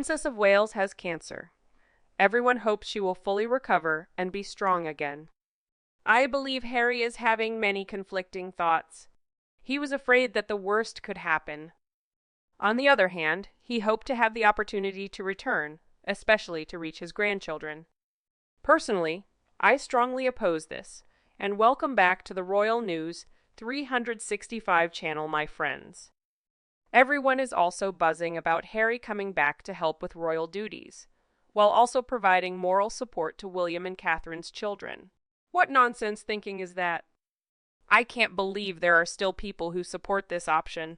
Princess of Wales has cancer. Everyone hopes she will fully recover and be strong again. I believe Harry is having many conflicting thoughts. He was afraid that the worst could happen. On the other hand, he hoped to have the opportunity to return, especially to reach his grandchildren. Personally, I strongly oppose this, and welcome back to the Royal News 365 channel, my friends. Everyone is also buzzing about Harry coming back to help with royal duties, while also providing moral support to William and Catherine's children. What nonsense thinking is that? I can't believe there are still people who support this option.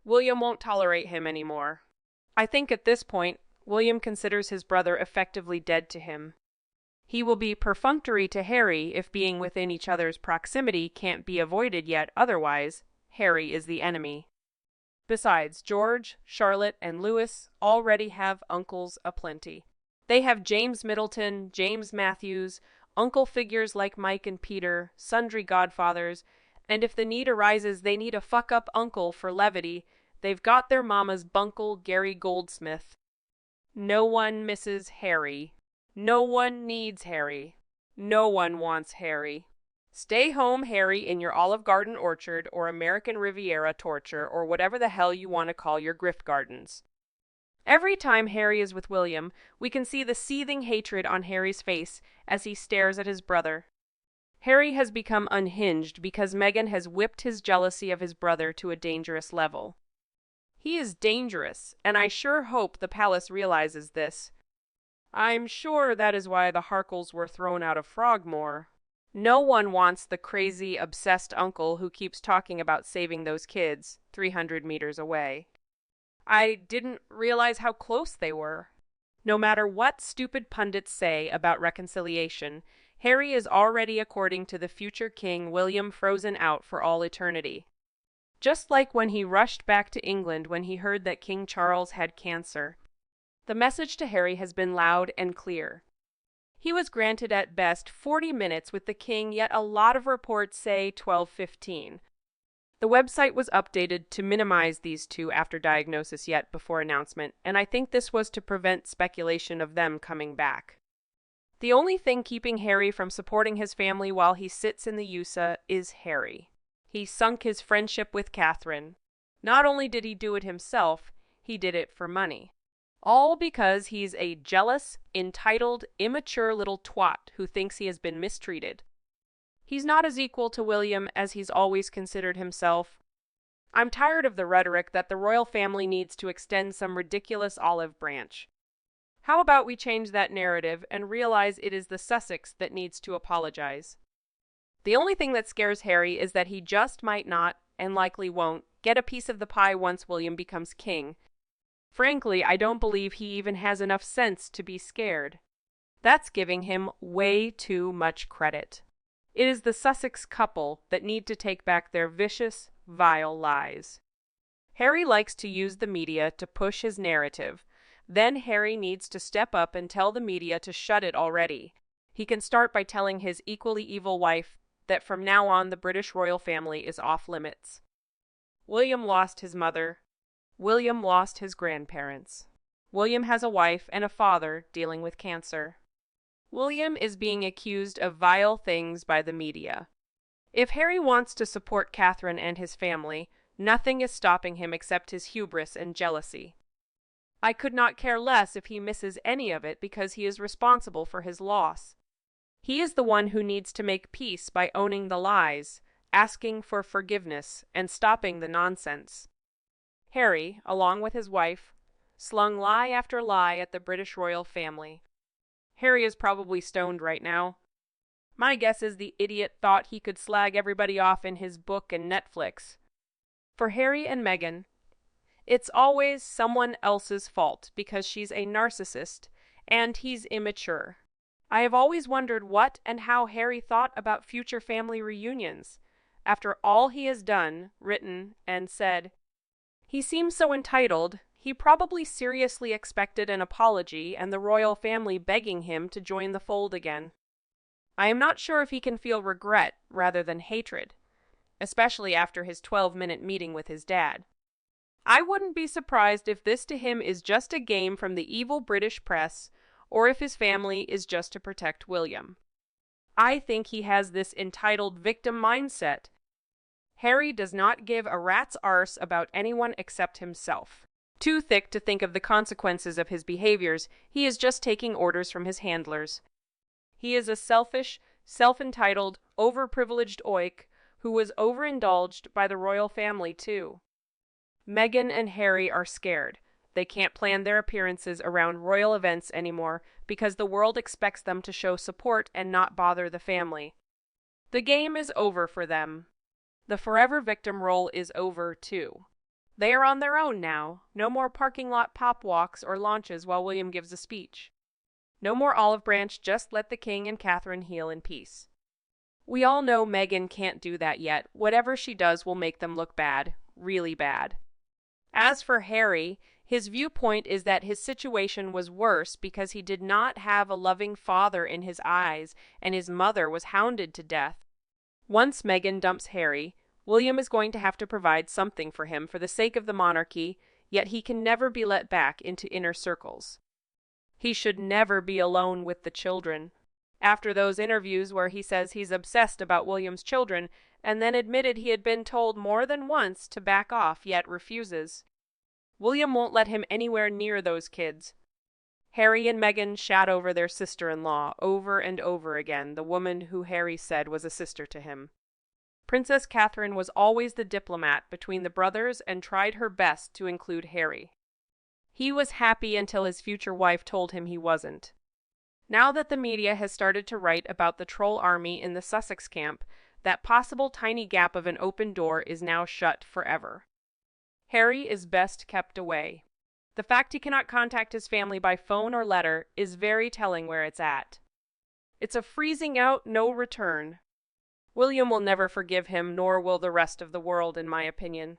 William won't tolerate him anymore. I think at this point, William considers his brother effectively dead to him. He will be perfunctory to Harry if being within each other's proximity can't be avoided yet, otherwise, Harry is the enemy. Besides, George, Charlotte, and Louis already have uncles aplenty. They have James Middleton, James Matthews, uncle figures like Mike and Peter, sundry godfathers, and if the need arises they need a fuck-up uncle for levity, they've got their mama's bunkle Gary Goldsmith. No one misses Harry. No one needs Harry. No one wants Harry. Stay home, Harry, in your Olive Garden orchard or American Riviera torture or whatever the hell you want to call your grift gardens. Every time Harry is with William, we can see the seething hatred on Harry's face as he stares at his brother. Harry has become unhinged because Meghan has whipped his jealousy of his brother to a dangerous level. He is dangerous, and I sure hope the palace realizes this. I'm sure that is why the Harkles were thrown out of Frogmore. No one wants the crazy, obsessed uncle who keeps talking about saving those kids 300 meters away. I didn't realize how close they were. No matter what stupid pundits say about reconciliation, Harry is already according to the future king William frozen out for all eternity. Just like when he rushed back to England when he heard that King Charles had cancer. The message to Harry has been loud and clear. He was granted at best 40 minutes with the king, yet a lot of reports say 12-15. The website was updated to minimize these two after diagnosis yet before announcement, and I think this was to prevent speculation of them coming back. The only thing keeping Harry from supporting his family while he sits in the USA is Harry. He sunk his friendship with Catherine. Not only did he do it himself, he did it for money. All because he's a jealous, entitled, immature little twat who thinks he has been mistreated. He's not as equal to William as he's always considered himself. I'm tired of the rhetoric that the royal family needs to extend some ridiculous olive branch. How about we change that narrative and realize it is the Sussex that needs to apologize? The only thing that scares Harry is that he just might not, and likely won't, get a piece of the pie once William becomes king. Frankly, I don't believe he even has enough sense to be scared. That's giving him way too much credit. It is the Sussex couple that need to take back their vicious, vile lies. Harry likes to use the media to push his narrative. Then Harry needs to step up and tell the media to shut it already. He can start by telling his equally evil wife that from now on the British royal family is off limits. William lost his mother. William lost his grandparents. William has a wife and a father dealing with cancer. William is being accused of vile things by the media. If Harry wants to support Catherine and his family, nothing is stopping him except his hubris and jealousy. I could not care less if he misses any of it because he is responsible for his loss. He is the one who needs to make peace by owning the lies, asking for forgiveness, and stopping the nonsense. Harry, along with his wife, slung lie after lie at the British royal family. Harry is probably stoned right now. My guess is the idiot thought he could slag everybody off in his book and Netflix. For Harry and Meghan, it's always someone else's fault because she's a narcissist and he's immature. I have always wondered what and how Harry thought about future family reunions. After all he has done, written, and said, he seems so entitled. He probably seriously expected an apology and the royal family begging him to join the fold again. I am not sure if he can feel regret rather than hatred, especially after his 12-minute meeting with his dad. I wouldn't be surprised if this to him is just a game from the evil British press, or if his family is just to protect William. I think he has this entitled victim mindset. Harry does not give a rat's arse about anyone except himself. Too thick to think of the consequences of his behaviors, he is just taking orders from his handlers. He is a selfish, self-entitled, overprivileged oik who was overindulged by the royal family too. Meghan and Harry are scared. They can't plan their appearances around royal events anymore because the world expects them to show support and not bother the family. The game is over for them. The forever victim role is over too. They are on their own now. No more parking lot pop walks or launches while William gives a speech. No more olive branch, just let the king and Catherine heal in peace. We all know Meghan can't do that yet. Whatever she does will make them look bad, really bad. As for Harry, his viewpoint is that his situation was worse because he did not have a loving father in his eyes and his mother was hounded to death. Once Meghan dumps Harry, William is going to have to provide something for him for the sake of the monarchy, yet he can never be let back into inner circles. He should never be alone with the children. After those interviews where he says he's obsessed about William's children and then admitted he had been told more than once to back off yet refuses. William won't let him anywhere near those kids. Harry and Meghan shat over their sister-in-law over and over again, the woman who Harry said was a sister to him. Princess Catherine was always the diplomat between the brothers and tried her best to include Harry. He was happy until his future wife told him he wasn't. Now that the media has started to write about the troll army in the Sussex camp, that possible tiny gap of an open door is now shut forever. Harry is best kept away. The fact he cannot contact his family by phone or letter is very telling where it's at. It's a freezing out, no return. William will never forgive him, nor will the rest of the world, in my opinion.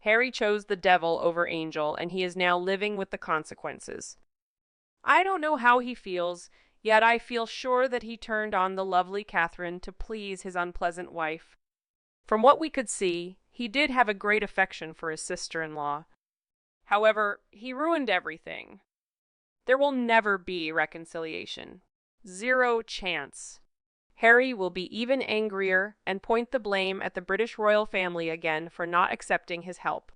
Harry chose the devil over angel, and he is now living with the consequences. I don't know how he feels, yet I feel sure that he turned on the lovely Catherine to please his unpleasant wife. From what we could see, he did have a great affection for his sister-in-law. However, he ruined everything. There will never be reconciliation. 0 chance. Harry will be even angrier and point the blame at the British royal family again for not accepting his help.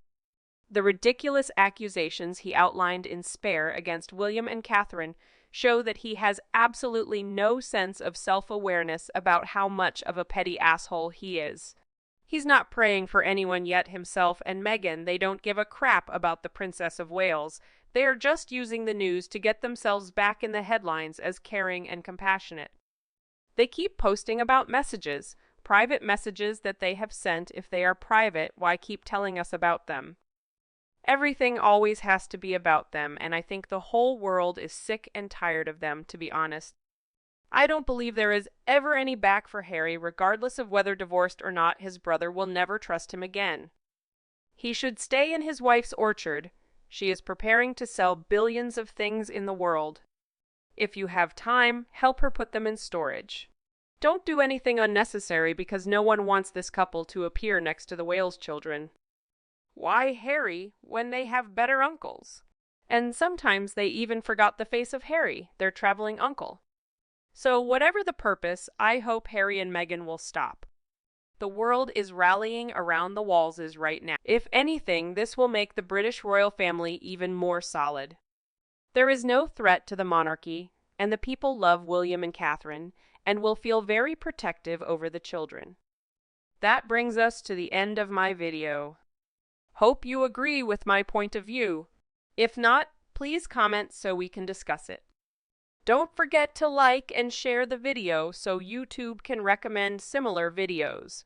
The ridiculous accusations he outlined in Spare against William and Catherine show that he has absolutely no sense of self-awareness about how much of a petty asshole he is. He's not praying for anyone yet himself, and Meghan, they don't give a crap about the Princess of Wales. They are just using the news to get themselves back in the headlines as caring and compassionate. They keep posting about messages, private messages that they have sent. If they are private, why keep telling us about them? Everything always has to be about them, and I think the whole world is sick and tired of them, to be honest. I don't believe there is ever any back for Harry. Regardless of whether divorced or not, his brother will never trust him again. He should stay in his wife's orchard. She is preparing to sell billions of things in the world. If you have time, help her put them in storage. Don't do anything unnecessary because no one wants this couple to appear next to the Wales children. Why Harry when they have better uncles? And sometimes they even forgot the face of Harry, their traveling uncle. So whatever the purpose, I hope Harry and Meghan will stop. The world is rallying around the Waleses right now. If anything, this will make the British royal family even more solid. There is no threat to the monarchy, and the people love William and Catherine, and will feel very protective over the children. That brings us to the end of my video. Hope you agree with my point of view. If not, please comment so we can discuss it. Don't forget to like and share the video so YouTube can recommend similar videos.